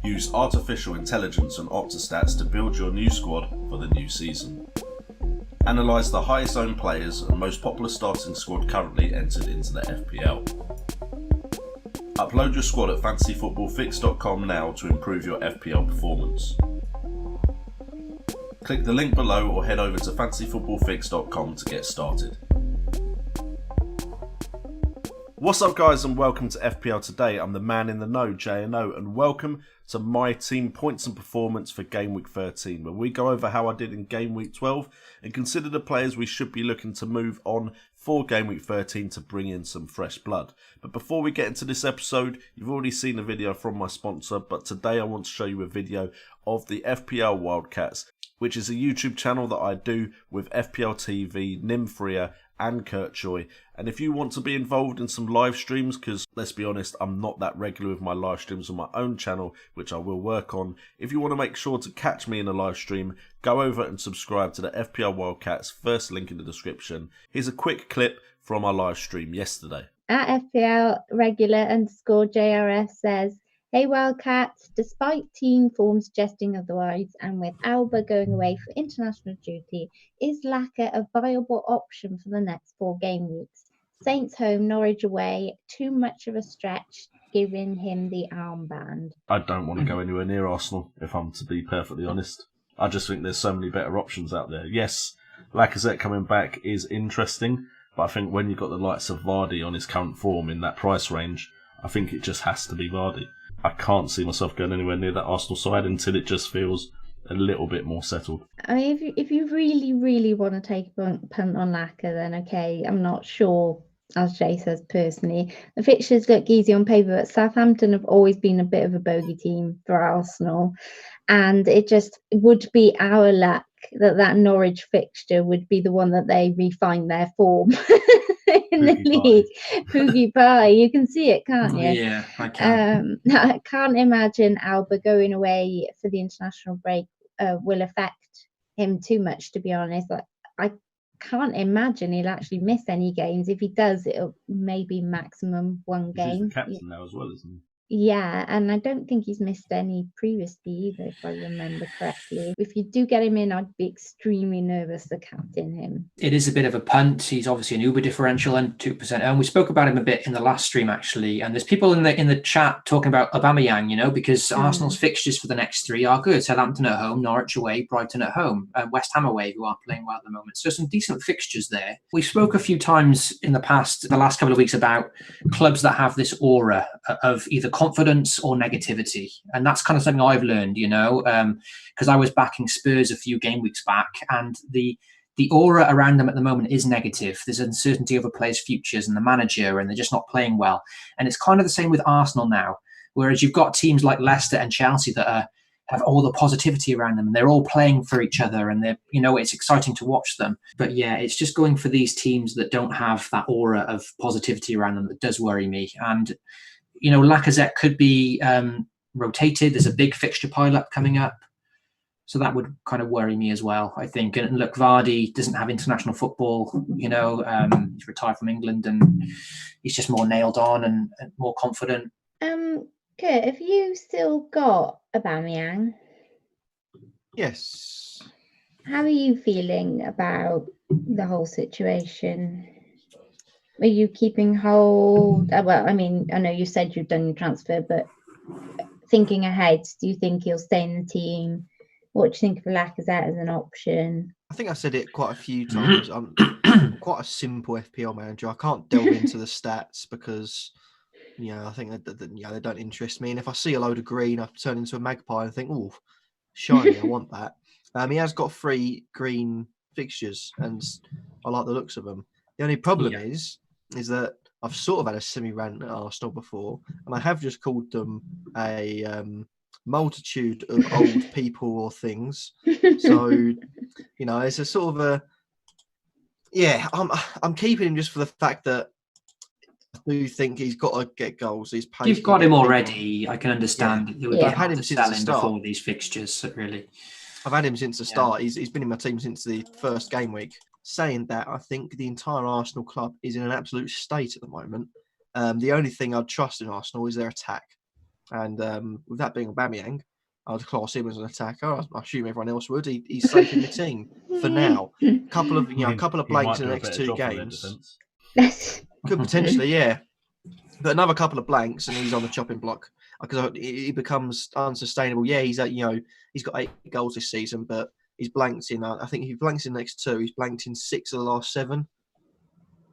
Use artificial intelligence and Optastats to build your new squad for the new season. Analyse the highest owned players and most popular starting squad currently entered into the FPL. Upload your squad at fantasyfootballfix.com now to improve your FPL performance. Click the link below or head over to fantasyfootballfix.com to get started. What's up guys and welcome to FPL Today. I'm the man in the know, JNO, and welcome to my team points and performance for Gameweek 13, where we go over how I did in Gameweek 12 and consider the players we should be looking to move on for Gameweek 13 to bring in some fresh blood. But before we get into this episode, you've already seen a video from my sponsor, but today I want to show you a video of the FPL Wildcats, which is a YouTube channel that I do with FPL TV, Nimfria and Kurtjoy. And if you want to be involved in some live streams, because let's be honest, I'm not that regular with my live streams on my own channel, which I will work on. If you want to make sure to catch me in a live stream, go over and subscribe to the FPL Wildcats, first link in the description. Here's a quick clip from our live stream yesterday. At FPL regular_JRS says, "Hey Wildcats, despite team form suggesting otherwise and with Alba going away for international duty, is Laka a viable option for the next 4 game weeks? Saints home, Norwich away, too much of a stretch giving him the armband." I don't want to go anywhere near Arsenal, if I'm to be perfectly honest. I just think there's so many better options out there. Yes, Lacazette coming back is interesting, but I think when you've got the likes of Vardy on his current form in that price range, I think it just has to be Vardy. I can't see myself going anywhere near that Arsenal side until it just feels a little bit more settled. I mean, if you really want to take a punt on Laka, then okay, I'm not sure, as Jay says personally. The fixtures look easy on paper, but Southampton have always been a bit of a bogey team for Arsenal, and it just would be our luck that Norwich fixture would be the one that they refine their form in the league. Poogie Party, you can see it, can't you? Yeah, I can. I can't imagine Alba going away for the international break will affect him too much, to be honest. I can't imagine he'll actually miss any games. If he does, it'll maybe maximum 1 game. He's the captain now as well, isn't he? Yeah, and I don't think he's missed any previously either, if I remember correctly. If you do get him in, I'd be extremely nervous to captain him. It is a bit of a punt. He's obviously an Uber differential and 2%. And we spoke about him a bit in the last stream, actually. And there's people in the chat talking about Aubameyang, because Arsenal's fixtures for the next 3 are good. Southampton at home, Norwich away, Brighton at home, and West Ham away, who are playing well at the moment. So some decent fixtures there. We spoke a few times in the last couple of weeks, about clubs that have this aura of either confidence or negativity, and that's kind of something I've learned, because I was backing Spurs a few game weeks back, and the aura around them at the moment is negative. There's uncertainty over players' futures and the manager, and they're just not playing well. And it's kind of the same with Arsenal now, whereas you've got teams like Leicester and Chelsea that have all the positivity around them, and they're all playing for each other, and it's exciting to watch them. But yeah, it's just going for these teams that don't have that aura of positivity around them that does worry me. And Lacazette could be rotated. There's a big fixture pile-up coming up. So that would kind of worry me as well, I think. And look, Vardy doesn't have international football, he's retired from England, and he's just more nailed on and more confident. Kurt, have you still got Aubameyang? Yes. How are you feeling about the whole situation? Are you keeping hold? Well, I mean, I know you said you've done your transfer, but thinking ahead, do you think he'll stay in the team? What do you think of Lacazette as an option? I think I said it quite a few times. I'm quite a simple FPL manager. I can't delve into the stats because, I think that they don't interest me. And if I see a load of green, I turn into a magpie and think, oh, shiny, I want that. He has got 3 green fixtures, and I like the looks of them. The only problem is that I've sort of had a semi-rant at Arsenal before, and I have just called them a multitude of old people or things. So, it's a sort of I'm keeping him just for the fact that I do think he's got to get goals. You've got him already. I can understand. Yeah. It would be I've had hard him to since sell the him start. before these fixtures, really. I've had him since the start. He's been in my team since the first game week. Saying that, I think the entire Arsenal club is in an absolute state at the moment. The only thing I'd trust in Arsenal is their attack. And with that being Aubameyang, I'd class him as an attacker. I assume everyone else would. He's safe in the team for now. A couple of blanks in the next 2 games. Could potentially, yeah. But another couple of blanks and he's on the chopping block because he becomes unsustainable. Yeah, he's he's got 8 goals this season, but he's blanked in. I think if he blanks in the next 2, he's blanked in 6 of the last 7.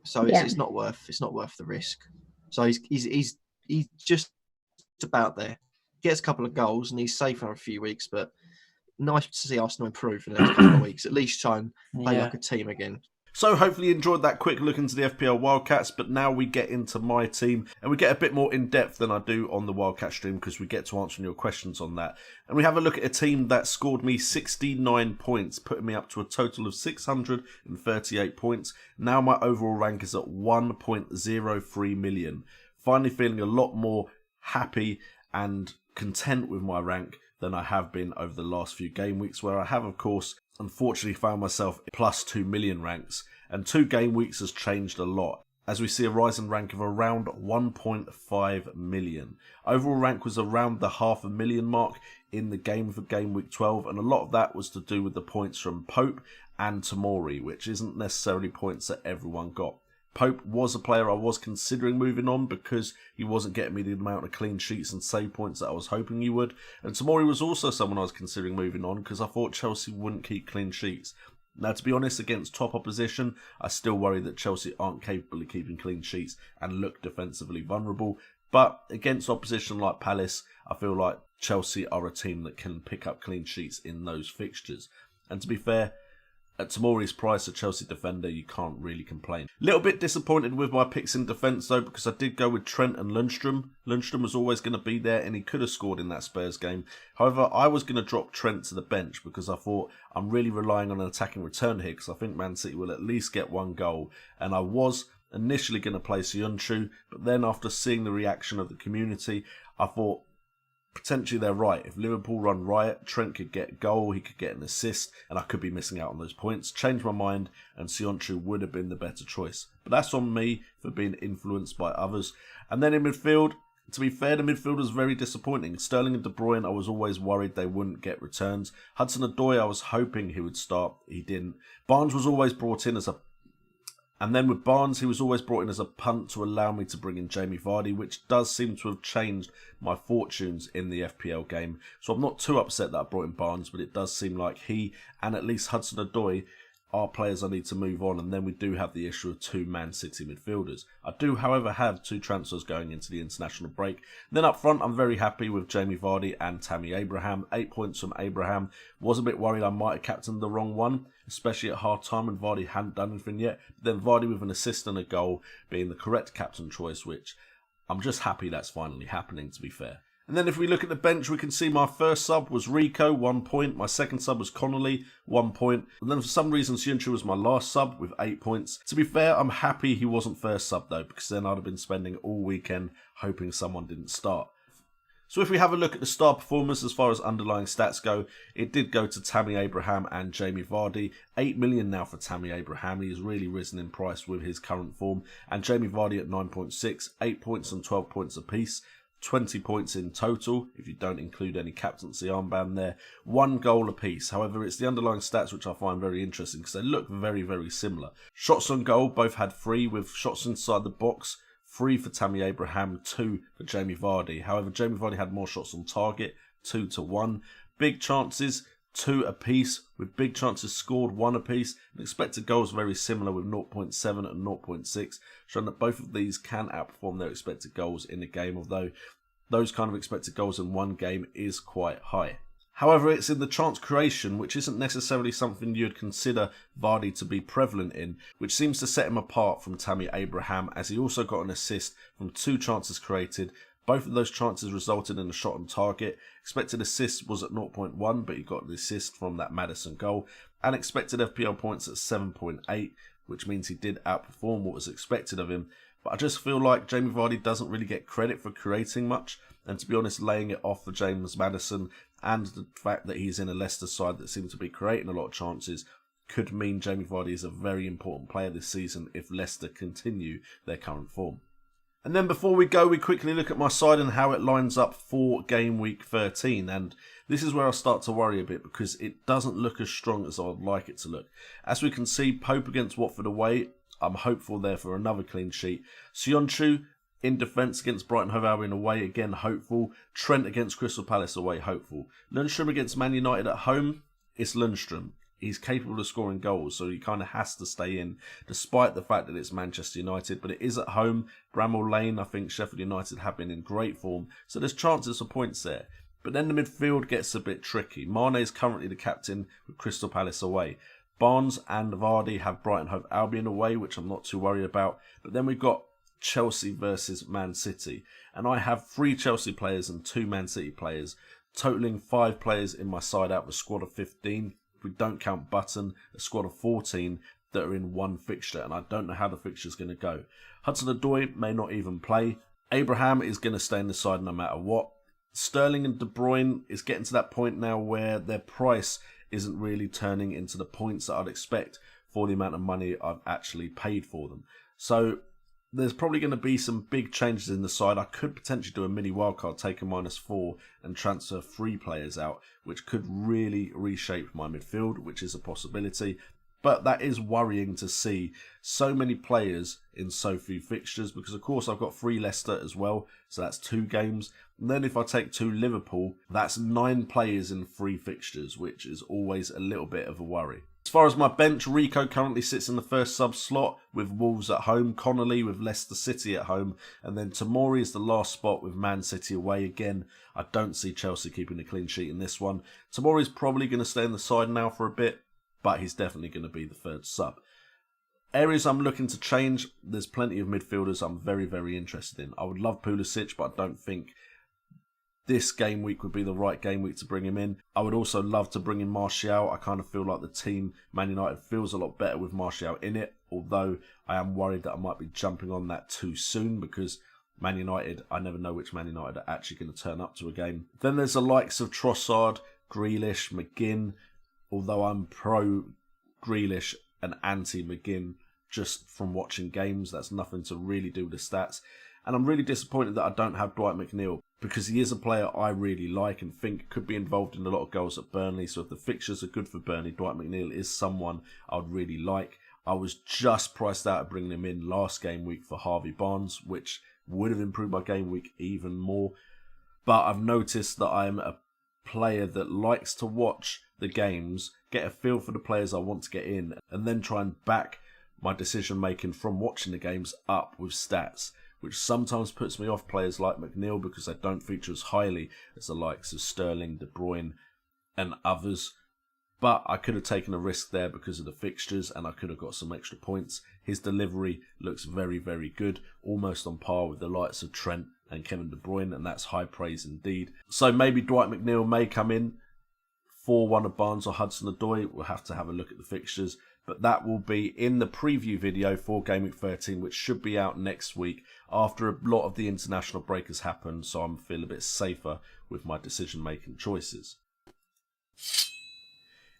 So it's not worth the risk. So he's just about there. Gets a couple of goals and he's safe for a few weeks. But nice to see Arsenal improve in the next couple of weeks. At least try and play like a team again. So hopefully you enjoyed that quick look into the FPL Wildcats, but now we get into my team and we get a bit more in depth than I do on the Wildcat stream because we get to answering your questions on that. And we have a look at a team that scored me 69 points, putting me up to a total of 638 points. Now my overall rank is at 1.03 million. Finally feeling a lot more happy and content with my rank than I have been over the last few game weeks, where I have, of course, unfortunately found myself plus 2 million ranks, and 2 game weeks has changed a lot, as we see a rise in rank of around 1.5 million. Overall rank was around the 500,000 mark in the game for game week 12, and a lot of that was to do with the points from Pope and Tomori, which isn't necessarily points that everyone got. Pope was a player I was considering moving on because he wasn't getting me the amount of clean sheets and save points that I was hoping he would. And Tomori was also someone I was considering moving on because I thought Chelsea wouldn't keep clean sheets. Now, to be honest, against top opposition, I still worry that Chelsea aren't capable of keeping clean sheets and look defensively vulnerable. But against opposition like Palace, I feel like Chelsea are a team that can pick up clean sheets in those fixtures. And to be fair, at Tomori's price, a Chelsea defender, you can't really complain. Little bit disappointed with my picks in defence though, because I did go with Trent and Lundstrom. Lundstrom was always going to be there and he could have scored in that Spurs game. However, I was going to drop Trent to the bench because I thought I'm really relying on an attacking return here because I think Man City will at least get 1 goal. And I was initially going to play Sionchu, but then after seeing the reaction of the community, I thought, potentially they're right. If Liverpool run riot, Trent could get a goal, he could get an assist, and I could be missing out on those points. Changed my mind, and Sionchu would have been the better choice. But that's on me for being influenced by others. And then in midfield, to be fair, the midfield was very disappointing. Sterling and De Bruyne, I was always worried they wouldn't get returns. Hudson-Odoi, I was hoping he would start. He didn't. Barnes was always brought in as a And then with Barnes, he was always brought in as a punt to allow me to bring in Jamie Vardy, which does seem to have changed my fortunes in the FPL game. So I'm not too upset that I brought in Barnes, but it does seem like he and at least Hudson-Odoi are players I need to move on. And then we do have the issue of 2 Man City midfielders. I do, however, have 2 transfers going into the international break. And then up front, I'm very happy with Jamie Vardy and Tammy Abraham. 8 points from Abraham. Was a bit worried I might have captained the wrong one, especially at half time when Vardy hadn't done anything yet. But then Vardy with an assist and a goal being the correct captain choice, which I'm just happy that's finally happening, to be fair. And then if we look at the bench, we can see my first sub was Rico, 1 point. My second sub was Connolly, 1 point. And then for some reason, Sionchu was my last sub with 8 points. To be fair, I'm happy he wasn't first sub though, because then I'd have been spending all weekend hoping someone didn't start. So if we have a look at the star performers as far as underlying stats go, it did go to Tammy Abraham and Jamie Vardy. 8 million now for Tammy Abraham. He has really risen in price with his current form. And Jamie Vardy at 9.6, 8 points and 12 points apiece. 20 points in total, if you don't include any captaincy armband there. 1 goal apiece. However, it's the underlying stats which I find very interesting because they look very, very similar. Shots on goal both had 3 with shots inside the box. 3 for Tammy Abraham, 2 for Jamie Vardy. However, Jamie Vardy had more shots on target, 2-1. Big chances, 2 apiece, with big chances scored 1 apiece. And expected goals very similar with 0.7 and 0.6, showing that both of these can outperform their expected goals in a game, although those kind of expected goals in one game is quite high. However, it's in the chance creation, which isn't necessarily something you'd consider Vardy to be prevalent in, which seems to set him apart from Tammy Abraham, as he also got an assist from 2 chances created. Both of those chances resulted in a shot on target. Expected assist was at 0.1, but he got the assist from that Maddison goal. And expected FPL points at 7.8, which means he did outperform what was expected of him. But I just feel like Jamie Vardy doesn't really get credit for creating much. And to be honest, laying it off for James Maddison and the fact that he's in a Leicester side that seems to be creating a lot of chances could mean Jamie Vardy is a very important player this season if Leicester continue their current form. And then before we go, we quickly look at my side and how it lines up for game week 13. And this is where I start to worry a bit because it doesn't look as strong as I would like it to look. As we can see, Pope against Watford away. I'm hopeful there for another clean sheet. Sionchu in defence against Brighton Hove Albion away, again hopeful. Trent against Crystal Palace away, hopeful. Lundstram against Man United at home, it's Lundstram. He's capable of scoring goals, so he kind of has to stay in, despite the fact that it's Manchester United. But it is at home. Bramall Lane, I think Sheffield United have been in great form, so there's chances for points there. But then the midfield gets a bit tricky. Mane is currently the captain with Crystal Palace away. Barnes and Vardy have Brighton Hove Albion away, which I'm not too worried about. But then we've got Chelsea versus Man City. And I have 3 Chelsea players and 2 Man City players, totaling 5 players in my side out of a squad of 15. If we don't count Button, a squad of 14 that are in one fixture, and I don't know how the fixture's going to go. Hudson-Odoi may not even play. Abraham is going to stay in the side no matter what. Sterling and De Bruyne is getting to that point now where their price isn't really turning into the points that I'd expect for the amount of money I've actually paid for them. So there's probably going to be some big changes in the side. I could potentially do a mini wildcard, take a -4 and transfer 3 players out, which could really reshape my midfield, which is a possibility. But that is worrying to see so many players in so few fixtures, because of course I've got 3 Leicester as well, so that's 2 games. And then if I take 2 Liverpool, that's 9 players in 3 fixtures, which is always a little bit of a worry. As far as my bench, Rico currently sits in the first sub slot with Wolves at home, Connolly with Leicester City at home, and then Tomori is the last spot with Man City away. Again, I don't see Chelsea keeping a clean sheet in this one. Tomori's probably going to stay in the side now for a bit, but he's definitely going to be the 3rd sub. Areas I'm looking to change, there's plenty of midfielders I'm very, very interested in. I would love Pulisic, but I don't think this game week would be the right game week to bring him in. I would also love to bring in Martial. I kind of feel like the team, Man United, feels a lot better with Martial in it, although I am worried that I might be jumping on that too soon because Man United, I never know which Man United are actually going to turn up to a game. Then there's the likes of Trossard, Grealish, McGinn, although I'm pro Grealish and anti McGinn just from watching games. That's nothing to really do with the stats. And I'm really disappointed that I don't have Dwight McNeil, because he is a player I really like and think could be involved in a lot of goals at Burnley. So if the fixtures are good for Burnley, Dwight McNeil is someone I would really like. I was just priced out of bringing him in last game week for Harvey Barnes, which would have improved my game week even more. But I've noticed that I'm a player that likes to watch the games, get a feel for the players I want to get in, and then try and back my decision making from watching the games up with stats, which sometimes puts me off players like McNeil because they don't feature as highly as the likes of Sterling, De Bruyne and others. But I could have taken a risk there because of the fixtures and I could have got some extra points. His delivery looks very, very good, almost on par with the likes of Trent and Kevin De Bruyne, and that's high praise indeed. So maybe Dwight McNeil may come in for one of Barnes or Hudson-Odoi. We'll have to have a look at the fixtures, but that will be in the preview video for Game Week 13, which should be out next week after a lot of the international break has happened, so I'm feeling a bit safer with my decision-making choices.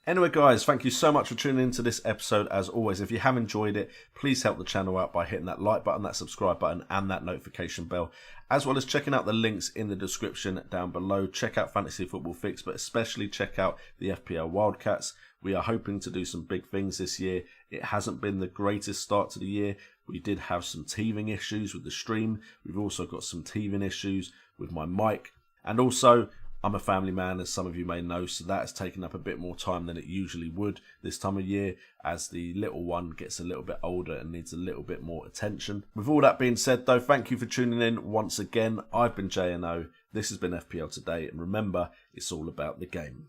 Anyway, guys, thank you so much for tuning into this episode. As always, if you have enjoyed it, please help the channel out by hitting that like button, that subscribe button, and that notification bell, as well as checking out the links in the description down below. Check out Fantasy Football Fix, but especially check out the FPL Wildcats. We are hoping to do some big things this year. It hasn't been the greatest start to the year. We did have some teething issues with the stream. We've also got some teething issues with my mic, and also I'm a family man, as some of you may know, so that has taken up a bit more time than it usually would this time of year, as the little one gets a little bit older and needs a little bit more attention. With all that being said, though, thank you for tuning in once again. I've been JNO, this has been FPL Today, and remember, it's all about the game.